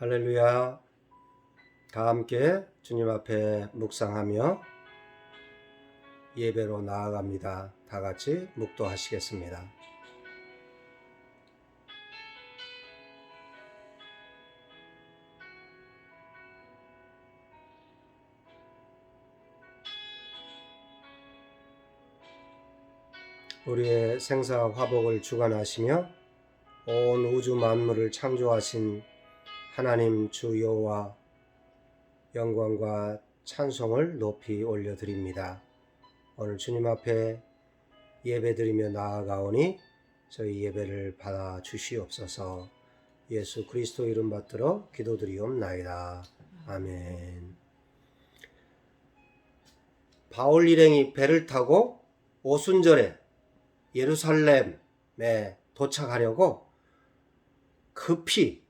할렐루야. 다 함께 주님 앞에 묵상하며 예배로 나아갑니다. 다 같이 묵도하시겠습니다. 우리의 생사 화복을 주관하시며 온 우주 만물을 창조하신 하나님 주 여호와 영광과 찬송을 높이 올려드립니다. 오늘 주님 앞에 예배드리며 나아가오니 저희 예배를 받아 주시옵소서. 예수 그리스도 이름 받들어 기도드리옵나이다. 아멘. 바울 일행이 배를 타고 오순절에 예루살렘에 도착하려고 급히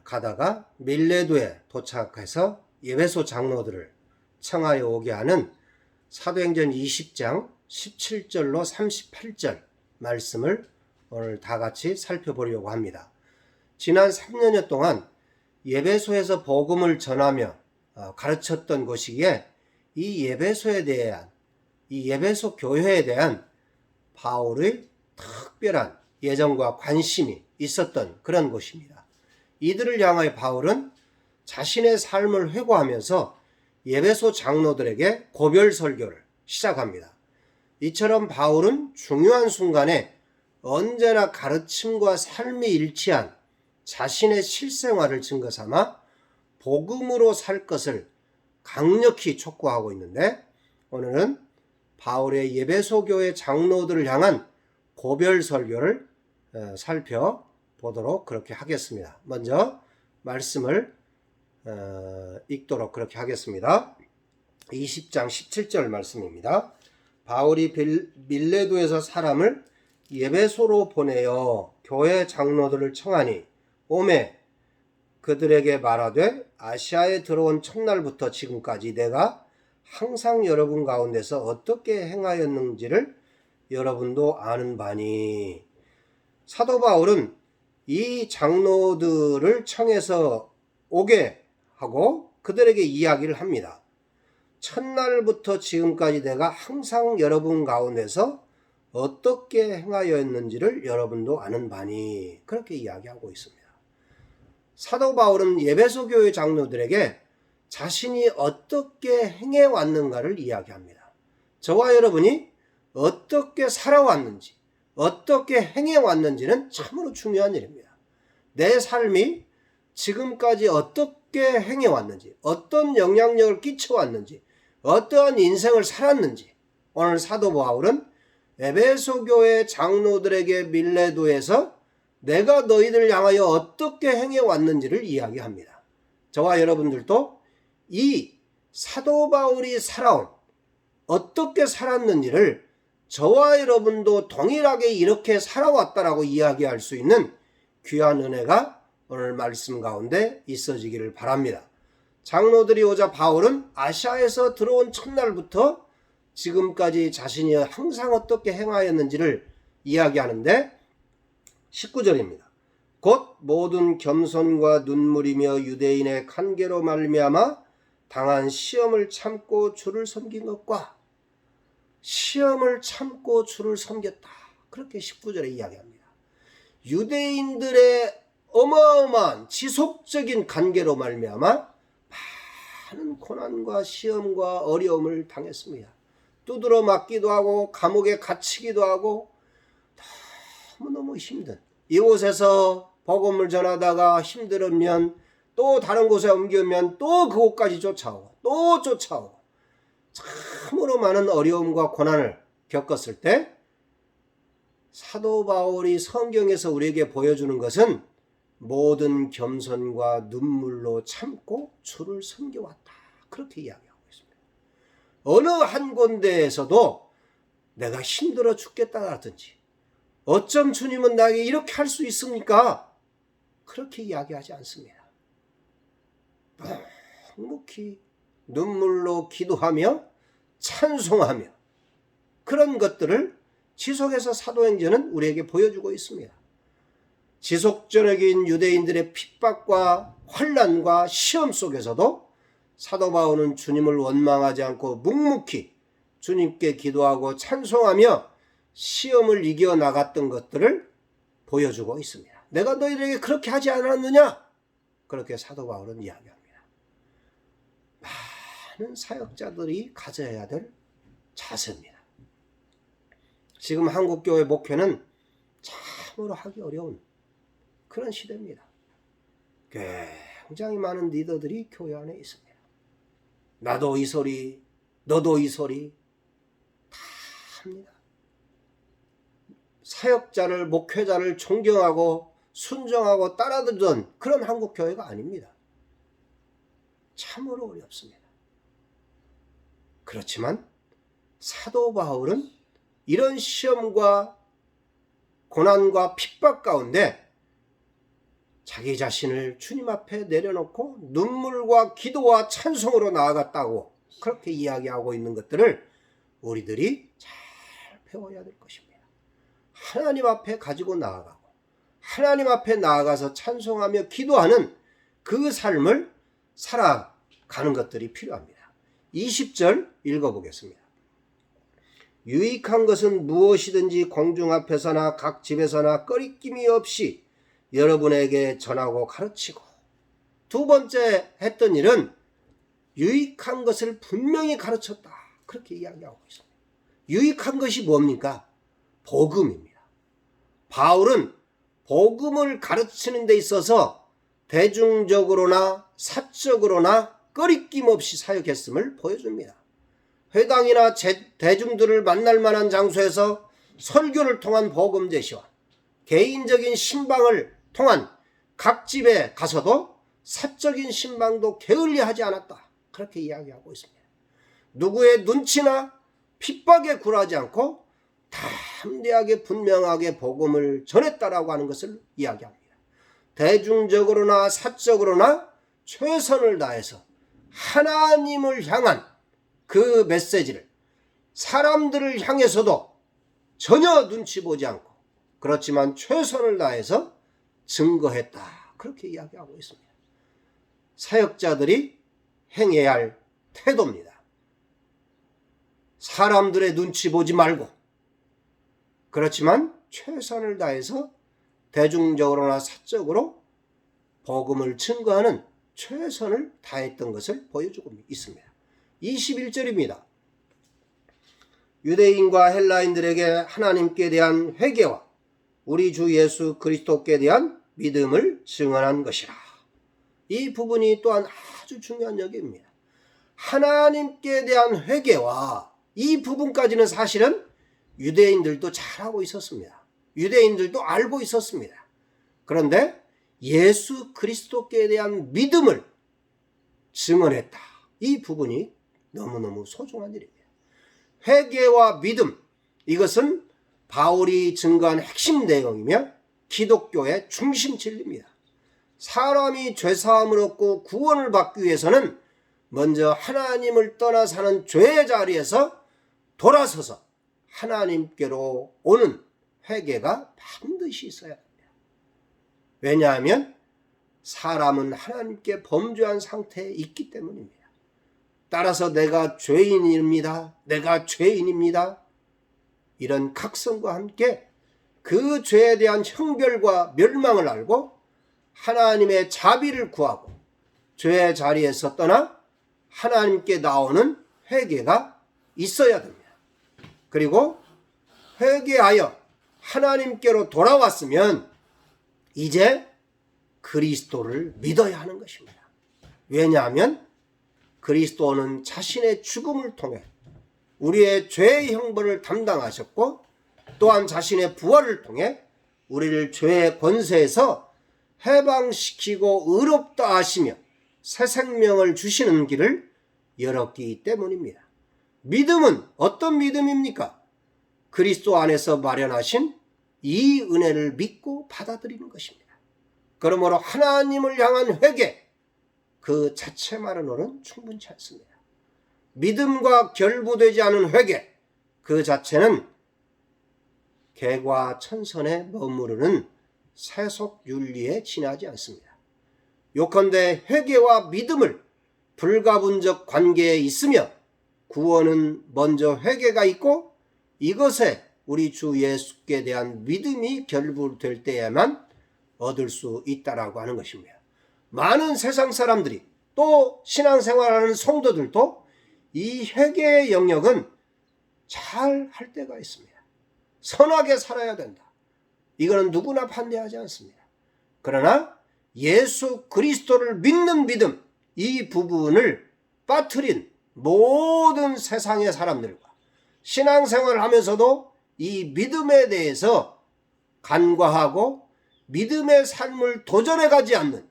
가다가 밀레도에 도착해서 에베소 장로들을 청하여 오게 하는 사도행전 20장 17절로 38절 말씀을 오늘 다 같이 살펴보려고 합니다. 지난 3년여 동안 에베소에서 복음을 전하며 가르쳤던 곳이기에 이 에베소에 대한, 이 에베소 교회에 대한 바울의 특별한 예정과 관심이 있었던 그런 곳입니다. 이들을 향하여 바울은 자신의 삶을 회고하면서 에베소 장로들에게 고별 설교를 시작합니다. 이처럼 바울은 중요한 순간에 언제나 가르침과 삶이 일치한 자신의 실생활을 증거 삼아 복음으로 살 것을 강력히 촉구하고 있는데, 오늘은 바울의 에베소 교회 장로들을 향한 고별 설교를 살펴보도록 그렇게 하겠습니다. 먼저 말씀을 읽도록 그렇게 하겠습니다. 20장 17절 말씀입니다. 바울이 밀레도에서 사람을 에베소로 보내어 교회 장로들을 청하니 오매 그들에게 말하되 아시아에 들어온 첫날부터 지금까지 내가 항상 여러분 가운데서 어떻게 행하였는지를 여러분도 아는 바니. 사도 바울은 이 장로들을 청해서 오게 하고 그들에게 이야기를 합니다. 첫날부터 지금까지 내가 항상 여러분 가운데서 어떻게 행하였는지를 여러분도 아는 바니. 그렇게 이야기하고 있습니다. 사도 바울은 에베소 교회 장로들에게 자신이 어떻게 행해왔는가를 이야기합니다. 저와 여러분이 어떻게 살아왔는지, 어떻게 행해왔는지는 참으로 중요한 일입니다. 내 삶이 지금까지 어떻게 행해왔는지, 어떤 영향력을 끼쳐왔는지, 어떠한 인생을 살았는지, 오늘 사도 바울은 에베소 교회 장로들에게 밀레도에서 내가 너희들 향하여 어떻게 행해왔는지를 이야기합니다. 저와 여러분들도 이 사도 바울이 살아온, 어떻게 살았는지를 저와 여러분도 동일하게 이렇게 살아왔다라고 이야기할 수 있는 귀한 은혜가 오늘 말씀 가운데 있어지기를 바랍니다. 장로들이 오자 바울은 아시아에서 들어온 첫날부터 지금까지 자신이 항상 어떻게 행하였는지를 이야기하는데 19절입니다. 곧 모든 겸손과 눈물이며 유대인의 간계로 말미암아 당한 시험을 참고 주를 섬긴 것과 시험을 참고 주를 섬겼다. 그렇게 19절에 이야기합니다. 유대인들의 어마어마한 지속적인 간계로 말미암아 많은 고난과 시험과 어려움을 당했습니다. 두드러 맞기도 하고 감옥에 갇히기도 하고 너무너무 힘든, 이곳에서 복음을 전하다가 힘들으면 또 다른 곳에 옮기면 또 그곳까지 쫓아오고 또 쫓아오고 참으로 많은 어려움과 고난을 겪었을 때 사도 바울이 성경에서 우리에게 보여주는 것은 모든 겸손과 눈물로 참고 주를 섬겨왔다. 그렇게 이야기하고 있습니다. 어느 한 군데에서도 내가 힘들어 죽겠다라든지 어쩜 주님은 나에게 이렇게 할 수 있습니까? 그렇게 이야기하지 않습니다. 묵묵히 눈물로 기도하며 찬송하며 그런 것들을 지속해서 사도행전은 우리에게 보여주고 있습니다. 지속적인 유대인들의 핍박과 환난과 시험 속에서도 사도 바울은 주님을 원망하지 않고 묵묵히 주님께 기도하고 찬송하며 시험을 이겨나갔던 것들을 보여주고 있습니다. 내가 너희들에게 그렇게 하지 않았느냐? 그렇게 사도 바울은 이야기합니다. 많은 사역자들이 가져야 될 자세입니다. 지금 한국교회 목회는 참으로 하기 어려운 그런 시대입니다. 굉장히 많은 리더들이 교회 안에 있습니다. 나도 이 소리, 너도 이 소리 다 합니다. 사역자를, 목회자를 존경하고 순종하고 따라들던 그런 한국교회가 아닙니다. 참으로 어렵습니다. 그렇지만 사도 바울은 이런 시험과 고난과 핍박 가운데 자기 자신을 주님 앞에 내려놓고 눈물과 기도와 찬송으로 나아갔다고 그렇게 이야기하고 있는 것들을 우리들이 잘 배워야 될 것입니다. 하나님 앞에 가지고 나아가고 하나님 앞에 나아가서 찬송하며 기도하는 그 삶을 살아가는 것들이 필요합니다. 20절 읽어보겠습니다. 유익한 것은 무엇이든지 공중 앞에서나 각 집에서나 꺼리낌이 없이 여러분에게 전하고 가르치고, 두 번째 했던 일은 유익한 것을 분명히 가르쳤다. 그렇게 이야기하고 있습니다. 유익한 것이 뭡니까? 복음입니다. 바울은 복음을 가르치는 데 있어서 대중적으로나 사적으로나 꺼리낌 없이 사역했음을 보여줍니다. 회당이나 대중들을 만날 만한 장소에서 설교를 통한 복음 제시와 개인적인 신방을 통한 각 집에 가서도 사적인 신방도 게을리하지 않았다. 그렇게 이야기하고 있습니다. 누구의 눈치나 핍박에 굴하지 않고 담대하게 분명하게 복음을 전했다라고 하는 것을 이야기합니다. 대중적으로나 사적으로나 최선을 다해서 하나님을 향한 그 메시지를 사람들을 향해서도 전혀 눈치 보지 않고, 그렇지만 최선을 다해서 증거했다. 그렇게 이야기하고 있습니다. 사역자들이 행해야 할 태도입니다. 사람들의 눈치 보지 말고, 그렇지만 최선을 다해서 대중적으로나 사적으로 복음을 증거하는 최선을 다했던 것을 보여주고 있습니다. 21절입니다. 유대인과 헬라인들에게 하나님께 대한 회개와 우리 주 예수 그리스도께 대한 믿음을 증언한 것이라. 이 부분이 또한 아주 중요한 얘기입니다. 하나님께 대한 회개와 이 부분까지는 사실은 유대인들도 잘하고 있었습니다. 유대인들도 알고 있었습니다. 그런데 예수 그리스도께 대한 믿음을 증언했다. 이 부분이 너무너무 소중한 일입니다. 회개와 믿음, 이것은 바울이 증거한 핵심 내용이며 기독교의 중심 진리입니다. 사람이 죄사함을 얻고 구원을 받기 위해서는 먼저 하나님을 떠나 사는 죄의 자리에서 돌아서서 하나님께로 오는 회개가 반드시 있어야 합니다. 왜냐하면 사람은 하나님께 범죄한 상태에 있기 때문입니다. 따라서 내가 죄인입니다. 내가 죄인입니다. 이런 각성과 함께 그 죄에 대한 형벌과 멸망을 알고 하나님의 자비를 구하고 죄의 자리에서 떠나 하나님께 나오는 회개가 있어야 됩니다. 그리고 회개하여 하나님께로 돌아왔으면 이제 그리스도를 믿어야 하는 것입니다. 왜냐하면 그리스도는 자신의 죽음을 통해 우리의 죄의 형벌을 담당하셨고, 또한 자신의 부활을 통해 우리를 죄의 권세에서 해방시키고 의롭다 하시며 새 생명을 주시는 길을 열었기 때문입니다. 믿음은 어떤 믿음입니까? 그리스도 안에서 마련하신 이 은혜를 믿고 받아들이는 것입니다. 그러므로 하나님을 향한 회개, 그 자체만으로는 충분치 않습니다. 믿음과 결부되지 않은 회개, 그 자체는 개과 천선에 머무르는 세속 윤리에 지나지 않습니다. 요컨대 회개와 믿음을 불가분적 관계에 있으며 구원은 먼저 회개가 있고 이것에 우리 주 예수께 대한 믿음이 결부될 때에만 얻을 수 있다라고 하는 것입니다. 많은 세상 사람들이 또 신앙생활하는 성도들도 이 회개의 영역은 잘 할 때가 있습니다. 선하게 살아야 된다. 이거는 누구나 반대하지 않습니다. 그러나 예수 그리스도를 믿는 믿음, 이 부분을 빠뜨린 모든 세상의 사람들과 신앙생활을 하면서도 이 믿음에 대해서 간과하고 믿음의 삶을 도전해 가지 않는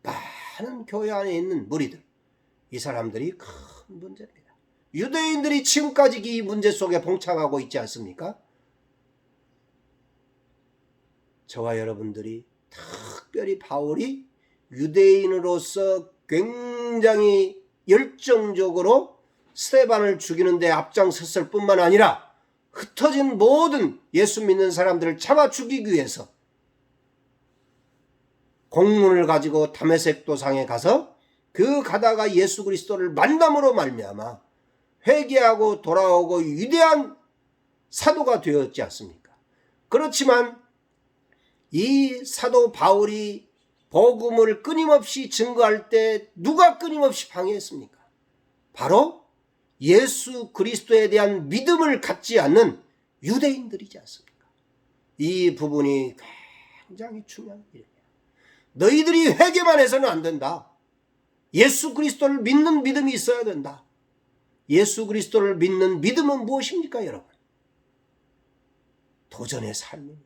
많은 교회 안에 있는 무리들, 이 사람들이 큰 문제입니다. 유대인들이 지금까지 이 문제 속에 봉착하고 있지 않습니까? 저와 여러분들이 특별히 바울이 유대인으로서 굉장히 열정적으로 스데반을 죽이는 데 앞장섰을 뿐만 아니라 흩어진 모든 예수 믿는 사람들을 잡아 죽이기 위해서 공문을 가지고 다메섹 도상에 가서 그 가다가 예수 그리스도를 만남으로 말미암아 회개하고 돌아오고 위대한 사도가 되었지 않습니까? 그렇지만 이 사도 바울이 복음을 끊임없이 증거할 때 누가 끊임없이 방해했습니까? 바로 예수 그리스도에 대한 믿음을 갖지 않는 유대인들이지 않습니까? 이 부분이 굉장히 중요한 일입니다. 너희들이 회개만 해서는 안 된다. 예수 그리스도를 믿는 믿음이 있어야 된다. 예수 그리스도를 믿는 믿음은 무엇입니까, 여러분? 도전의 삶입니다.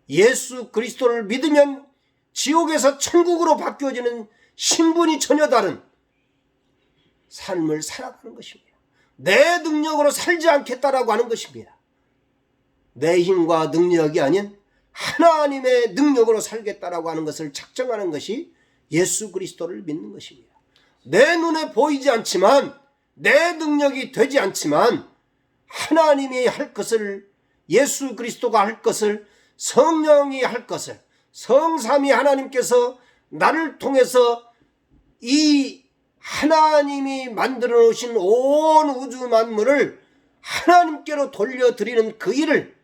예수 그리스도를 믿으면 지옥에서 천국으로 바뀌어지는 신분이 전혀 다른 삶을 살아가는 것입니다. 내 능력으로 살지 않겠다라고 하는 것입니다. 내 힘과 능력이 아닌 하나님의 능력으로 살겠다라고 하는 것을 작정하는 것이 예수 그리스도를 믿는 것입니다. 내 눈에 보이지 않지만, 내 능력이 되지 않지만 하나님이 할 것을, 예수 그리스도가 할 것을, 성령이 할 것을, 성삼위 하나님께서 나를 통해서 이 하나님이 만들어 놓으신 온 우주 만물을 하나님께로 돌려드리는 그 일을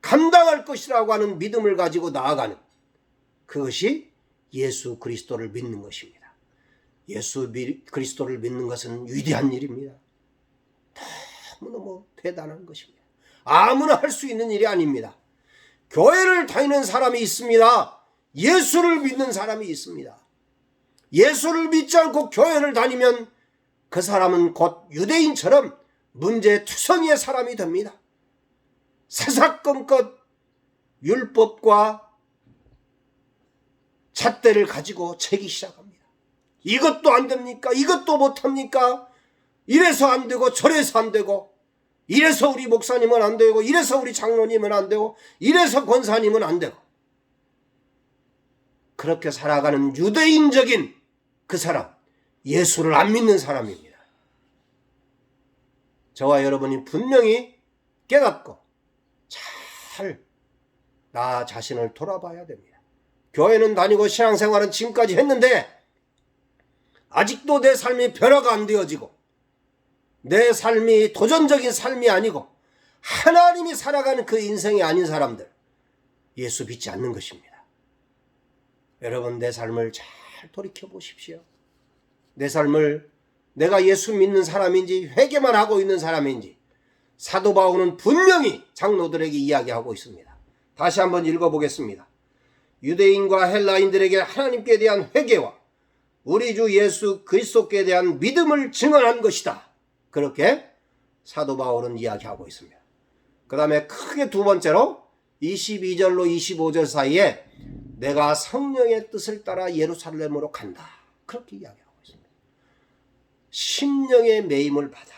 감당할 것이라고 하는 믿음을 가지고 나아가는, 그것이 예수 그리스도를 믿는 것입니다. 예수 그리스도를 믿는 것은 위대한 일입니다. 너무너무 대단한 것입니다. 아무나 할 수 있는 일이 아닙니다. 교회를 다니는 사람이 있습니다. 예수를 믿는 사람이 있습니다. 예수를 믿지 않고 교회를 다니면 그 사람은 곧 유대인처럼 문제투성이의 사람이 됩니다. 사사건건 율법과 잣대를 가지고 채기 시작합니다. 이것도 안 됩니까? 이것도 못합니까? 이래서 안 되고 저래서 안 되고, 이래서 우리 목사님은 안 되고, 이래서 우리 장로님은 안 되고, 이래서 권사님은 안 되고, 그렇게 살아가는 유대인적인 그 사람, 예수를 안 믿는 사람입니다. 저와 여러분이 분명히 깨닫고 잘 나 자신을 돌아봐야 됩니다. 교회는 다니고 신앙생활은 지금까지 했는데 아직도 내 삶이 변화가 안 되어지고, 내 삶이 도전적인 삶이 아니고 하나님이 살아가는 그 인생이 아닌 사람들, 예수 믿지 않는 것입니다. 여러분, 내 삶을 잘 돌이켜 보십시오. 내 삶을 내가 예수 믿는 사람인지 회개만 하고 있는 사람인지 사도 바울은 분명히 장로들에게 이야기하고 있습니다. 다시 한번 읽어보겠습니다. 유대인과 헬라인들에게 하나님께 대한 회개와 우리 주 예수 그리스도께 대한 믿음을 증언한 것이다. 그렇게 사도 바울은 이야기하고 있습니다. 그 다음에 크게 두 번째로 22절로 25절 사이에 내가 성령의 뜻을 따라 예루살렘으로 간다. 그렇게 이야기하고 있습니다. 심령의 매임을 받아.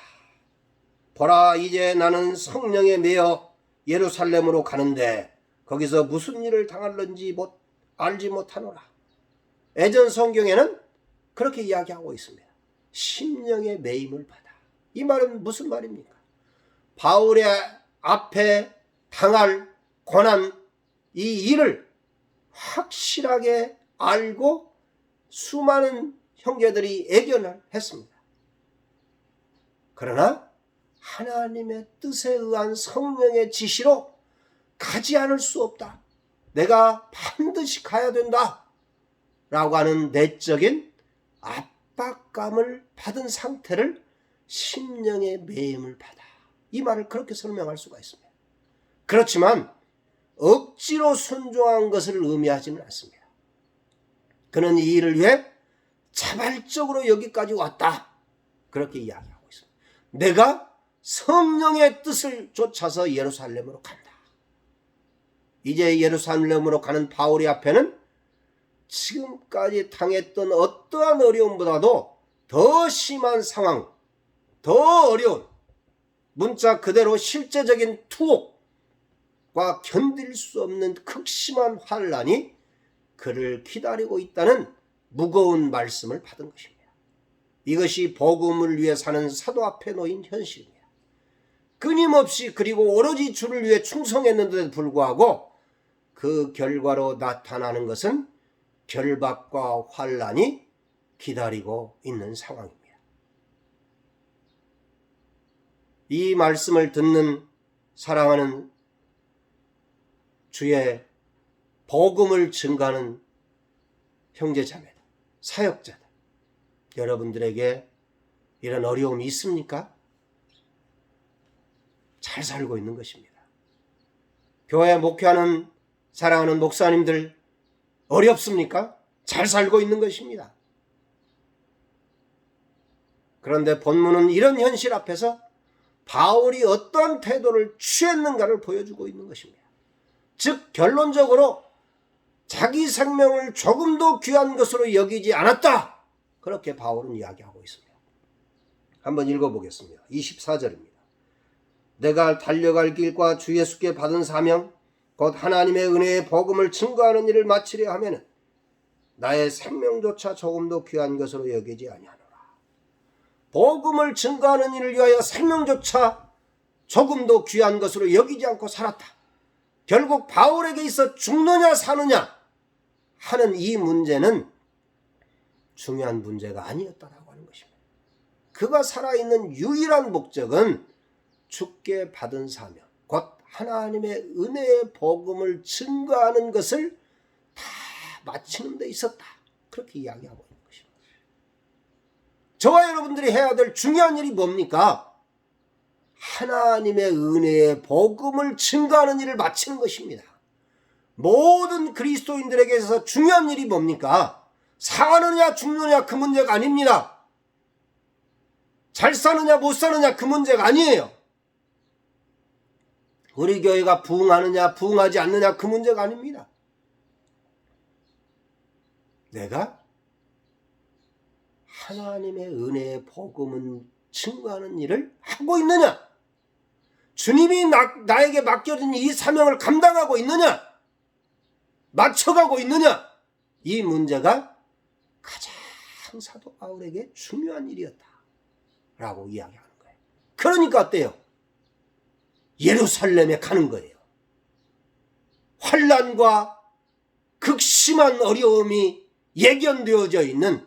보라, 이제 나는 성령에 매여 예루살렘으로 가는데 거기서 무슨 일을 당할는지 알지 못하노라. 예전 성경에는 그렇게 이야기하고 있습니다. 심령의 매임을 받아. 이 말은 무슨 말입니까? 바울의 앞에 당할 고난, 이 일을 확실하게 알고 수많은 형제들이 애견을 했습니다. 그러나 하나님의 뜻에 의한 성령의 지시로 가지 않을 수 없다. 내가 반드시 가야 된다. 라고 하는 내적인 압박감을 받은 상태를 심령의 매임을 받아. 이 말을 그렇게 설명할 수가 있습니다. 그렇지만 억지로 순종한 것을 의미하지는 않습니다. 그는 이 일을 위해 자발적으로 여기까지 왔다. 그렇게 이야기하고 있습니다. 내가 성령의 뜻을 쫓아서 예루살렘으로 간다. 이제 예루살렘으로 가는 바울의 앞에는 지금까지 당했던 어떠한 어려움보다도 더 심한 상황, 더 어려운, 문자 그대로 실제적인 투옥과 견딜 수 없는 극심한 환난이 그를 기다리고 있다는 무거운 말씀을 받은 것입니다. 이것이 복음을 위해 사는 사도 앞에 놓인 현실입니다. 끊임없이 그리고 오로지 주를 위해 충성했는데도 불구하고 그 결과로 나타나는 것은 결박과 환난이 기다리고 있는 상황입니다. 이 말씀을 듣는 사랑하는 주의 복음을 증가하는 형제자매들, 사역자들, 여러분들에게 이런 어려움이 있습니까? 잘 살고 있는 것입니다. 교회 목회하는 사랑하는 목사님들 어렵습니까? 잘 살고 있는 것입니다. 그런데 본문은 이런 현실 앞에서 바울이 어떠한 태도를 취했는가를 보여주고 있는 것입니다. 즉 결론적으로 자기 생명을 조금도 귀한 것으로 여기지 않았다. 그렇게 바울은 이야기하고 있습니다. 한번 읽어보겠습니다. 24절입니다. 내가 달려갈 길과 주 예수께 받은 사명 곧 하나님의 은혜의 복음을 증거하는 일을 마치려 하면은 나의 생명조차 조금도 귀한 것으로 여기지 아니하노라. 복음을 증거하는 일을 위하여 생명조차 조금도 귀한 것으로 여기지 않고 살았다. 결국 바울에게 있어 죽느냐 사느냐 하는 이 문제는 중요한 문제가 아니었다라고 하는 것입니다. 그가 살아있는 유일한 목적은 주께 받은 사명, 곧 하나님의 은혜의 복음을 증거하는 것을 다 마치는 데 있었다. 그렇게 이야기하고 있는 것입니다. 저와 여러분들이 해야 될 중요한 일이 뭡니까? 하나님의 은혜의 복음을 증거하는 일을 마치는 것입니다. 모든 그리스도인들에게 있어서 중요한 일이 뭡니까? 사느냐 죽느냐 그 문제가 아닙니다. 잘 사느냐 못 사느냐 그 문제가 아니에요. 우리 교회가 부흥하느냐 부흥하지 않느냐 그 문제가 아닙니다. 내가 하나님의 은혜의 복음을 증거하는 일을 하고 있느냐? 주님이 나에게 맡겨진 이 사명을 감당하고 있느냐? 맞춰가고 있느냐? 이 문제가 가장 사도 바울에게 중요한 일이었다라고 이야기하는 거예요. 그러니까 어때요? 예루살렘에 가는 거예요. 환난과 극심한 어려움이 예견되어져 있는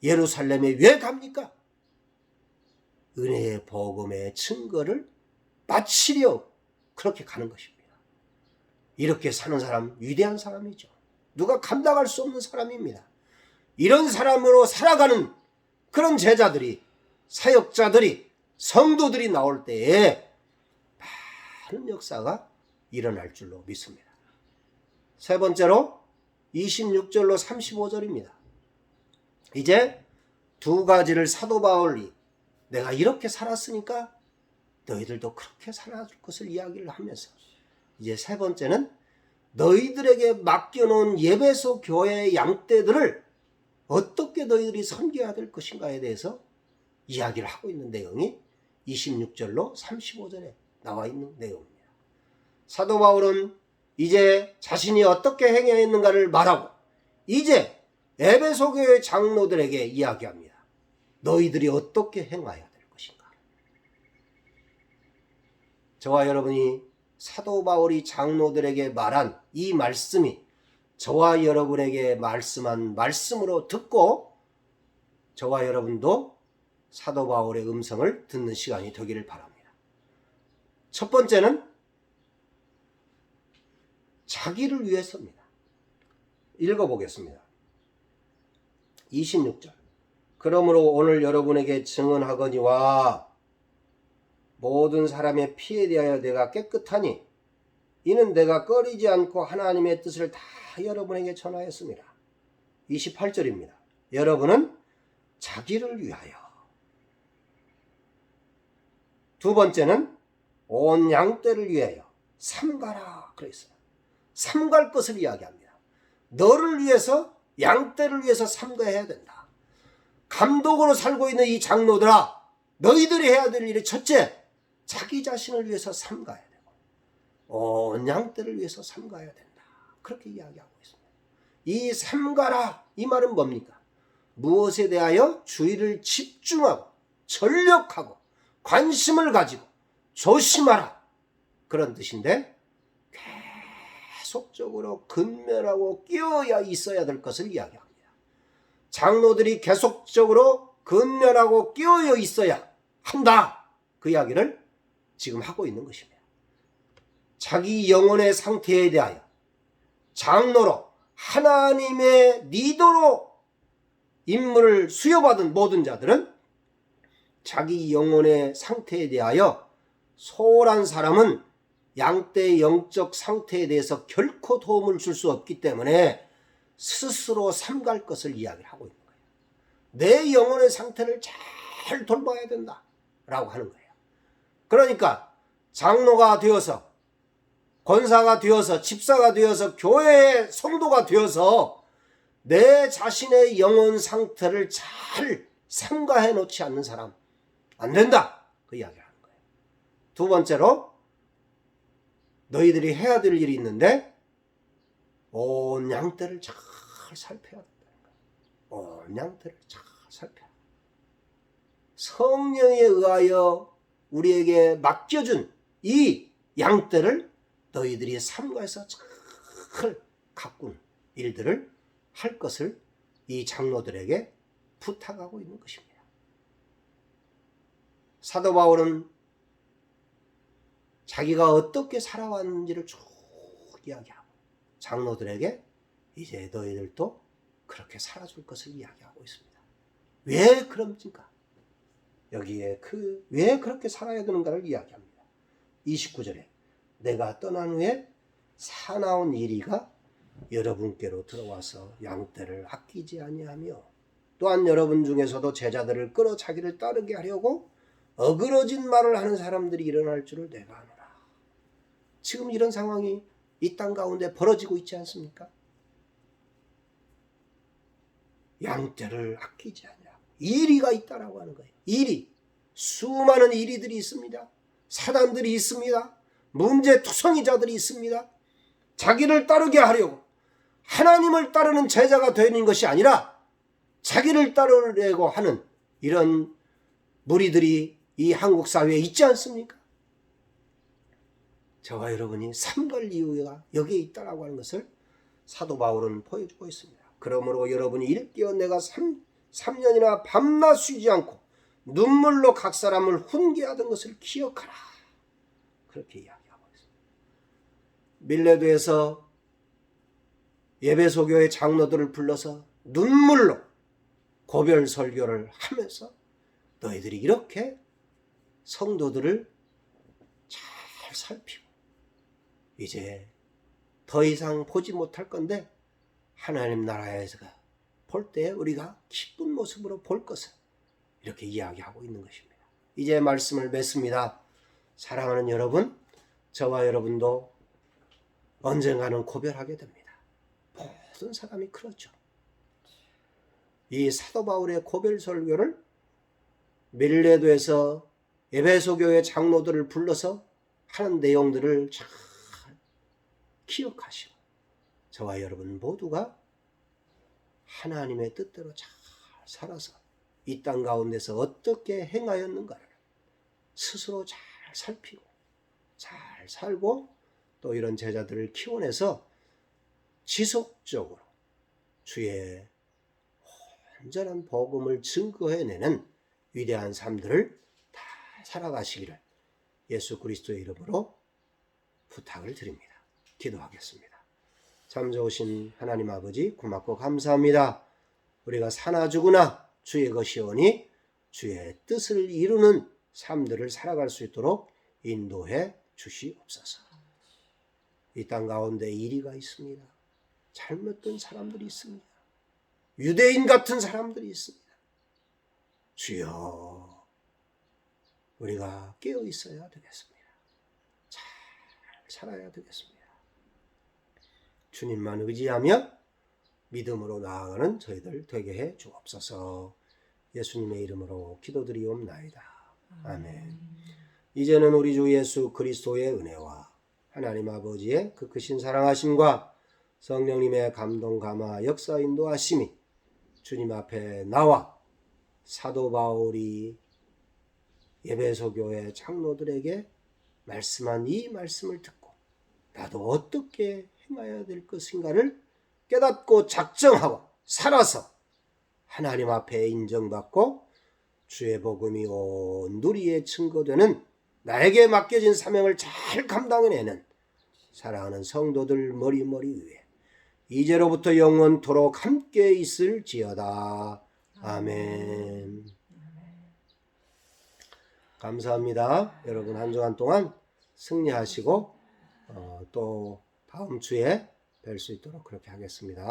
예루살렘에 왜 갑니까? 은혜의 복음의 증거를 마치려 그렇게 가는 것입니다. 이렇게 사는 사람 위대한 사람이죠. 누가 감당할 수 없는 사람입니다. 이런 사람으로 살아가는 그런 제자들이, 사역자들이, 성도들이 나올 때에 많은 역사가 일어날 줄로 믿습니다. 세 번째로 26절로 35절입니다. 이제 두 가지를 사도 바울이 내가 이렇게 살았으니까 너희들도 그렇게 살아줄 것을 이야기를 하면서 이제 세 번째는 너희들에게 맡겨놓은 예배소 교회의 양떼들을 어떻게 너희들이 섬겨야 될 것인가에 대해서 이야기를 하고 있는 내용이 26절로 35절에 나와 있는 내용입니다. 사도 바울은 이제 자신이 어떻게 행해야 했는가를 말하고 이제 에베소 교회 장로들에게 이야기합니다. 너희들이 어떻게 행해야 될 것인가. 저와 여러분이 사도 바울이 장로들에게 말한 이 말씀이 저와 여러분에게 말씀한 말씀으로 듣고 저와 여러분도 사도 바울의 음성을 듣는 시간이 되기를 바랍니다. 첫 번째는 자기를 위해서입니다. 읽어보겠습니다. 26절. 그러므로 오늘 여러분에게 증언하거니와 모든 사람의 피에 대하여 내가 깨끗하니 이는 내가 꺼리지 않고 하나님의 뜻을 다 여러분에게 전하였습니다. 28절입니다. 여러분은 자기를 위하여. 두 번째는 온 양떼를 위하여 삼가라 그랬어요. 삼갈 것을 이야기합니다. 너를 위해서, 양떼를 위해서 삼가해야 된다. 감독으로 살고 있는 이 장로들아, 너희들이 해야 될 일이 첫째, 자기 자신을 위해서 삼가야 되고 온 양떼를 위해서 삼가야 된다. 그렇게 이야기하고 있습니다. 이 삼가라, 이 말은 뭡니까? 무엇에 대하여 주의를 집중하고 전력하고 관심을 가지고 조심하라, 그런 뜻인데 계속적으로 근면하고 끼어야 있어야 될 것을 이야기합니다. 장로들이 계속적으로 근면하고 끼어야 있어야 한다, 그 이야기를 지금 하고 있는 것입니다. 자기 영혼의 상태에 대하여 장로로 하나님의 리더로 임무를 수여받은 모든 자들은 자기 영혼의 상태에 대하여 소홀한 사람은 양떼의 영적 상태에 대해서 결코 도움을 줄 수 없기 때문에 스스로 삼갈 것을 이야기하고 있는 거예요. 내 영혼의 상태를 잘 돌봐야 된다 라고 하는 거예요. 그러니까 장로가 되어서, 권사가 되어서, 집사가 되어서, 교회의 성도가 되어서 내 자신의 영혼 상태를 잘 삼가해 놓지 않는 사람 안 된다, 그 이야기를 하는 거예요. 두 번째로 너희들이 해야 될 일이 있는데 온 양떼를 잘 살펴야 된다. 온 양떼를 잘 살펴야. 성령에 의하여 우리에게 맡겨준 이 양떼를 너희들이 삼가해서 잘 가꾼 일들을 할 것을 이 장로들에게 부탁하고 있는 것입니다. 사도 바울은 자기가 어떻게 살아왔는지를 쭉 이야기하고 장로들에게 이제 너희들도 그렇게 살아줄 것을 이야기하고 있습니다. 왜 그럽니까? 여기에 왜 그렇게 살아야 되는가를 이야기합니다. 29절에 내가 떠난 후에 사나운 이리가 여러분께로 들어와서 양떼를 아끼지 아니하며 또한 여러분 중에서도 제자들을 끌어 자기를 따르게 하려고 어그러진 말을 하는 사람들이 일어날 줄을 내가 아노라. 지금 이런 상황이 이 땅 가운데 벌어지고 있지 않습니까? 양떼를 아끼지 않냐. 이리가 있다라고 하는 거예요. 이리. 수많은 이리들이 있습니다. 사단들이 있습니다. 문제투성이자들이 있습니다. 자기를 따르게 하려고 하나님을 따르는 제자가 되는 것이 아니라 자기를 따르려고 하는 이런 무리들이 이 한국 사회에 있지 않습니까? 저와 여러분이 삼갈 이유가 여기에 있다라고 하는 것을 사도 바울은 보여주고 있습니다. 그러므로 여러분이 일깨어 내가 3년이나 밤낮 쉬지 않고 눈물로 각 사람을 훈계하던 것을 기억하라. 그렇게 이야기하고 있습니다. 밀레도에서 예배소교의 장로들을 불러서 눈물로 고별 설교를 하면서 너희들이 이렇게 성도들을 잘 살피고 이제 더 이상 보지 못할 건데 하나님 나라에서 볼 때 우리가 기쁜 모습으로 볼 것을 이렇게 이야기하고 있는 것입니다. 이제 말씀을 맺습니다. 사랑하는 여러분, 저와 여러분도 언젠가는 고별하게 됩니다. 모든 사람이 그렇죠. 이 사도 바울의 고별 설교를 밀레도에서 에베소교회 장로들을 불러서 하는 내용들을 잘 기억하시고 저와 여러분 모두가 하나님의 뜻대로 잘 살아서 이 땅 가운데서 어떻게 행하였는가를 스스로 잘 살피고 잘 살고 또 이런 제자들을 키워내서 지속적으로 주의 온전한 복음을 증거해내는 위대한 삶들을 다 살아가시기를 예수 그리스도의 이름으로 부탁을 드립니다. 기도하겠습니다. 참 좋으신 하나님 아버지 고맙고 감사합니다. 우리가 사나 죽으나 주의 것이오니 주의 뜻을 이루는 삶들을 살아갈 수 있도록 인도해 주시옵소서. 이 땅 가운데 이리가 있습니다. 잘못된 사람들이 있습니다. 유대인 같은 사람들이 있습니다. 주여, 우리가 깨어 있어야 되겠습니다. 잘 살아야 되겠습니다. 주님만 의지하며 믿음으로 나아가는 저희들 되게 해 주옵소서. 예수님의 이름으로 기도드리옵나이다. 아멘. 이제는 우리 주 예수 그리스도의 은혜와 하나님 아버지의 그 크신 사랑하심과 성령님의 감동 감화 역사 인도하심이 주님 앞에 나와 사도 바울이 에베소 교회 장로들에게 말씀한 이 말씀을 듣고 나도 어떻게 행해야 될 것인가를 깨닫고 작정하고 살아서 하나님 앞에 인정받고 주의 복음이 온 누리에 증거되는 나에게 맡겨진 사명을 잘 감당해내는 사랑하는 성도들 머리머리 위에 이제로부터 영원토록 함께 있을지어다. 아멘. 감사합니다. 여러분 한 주간 동안 승리하시고 또 다음 주에 뵐 수 있도록 그렇게 하겠습니다.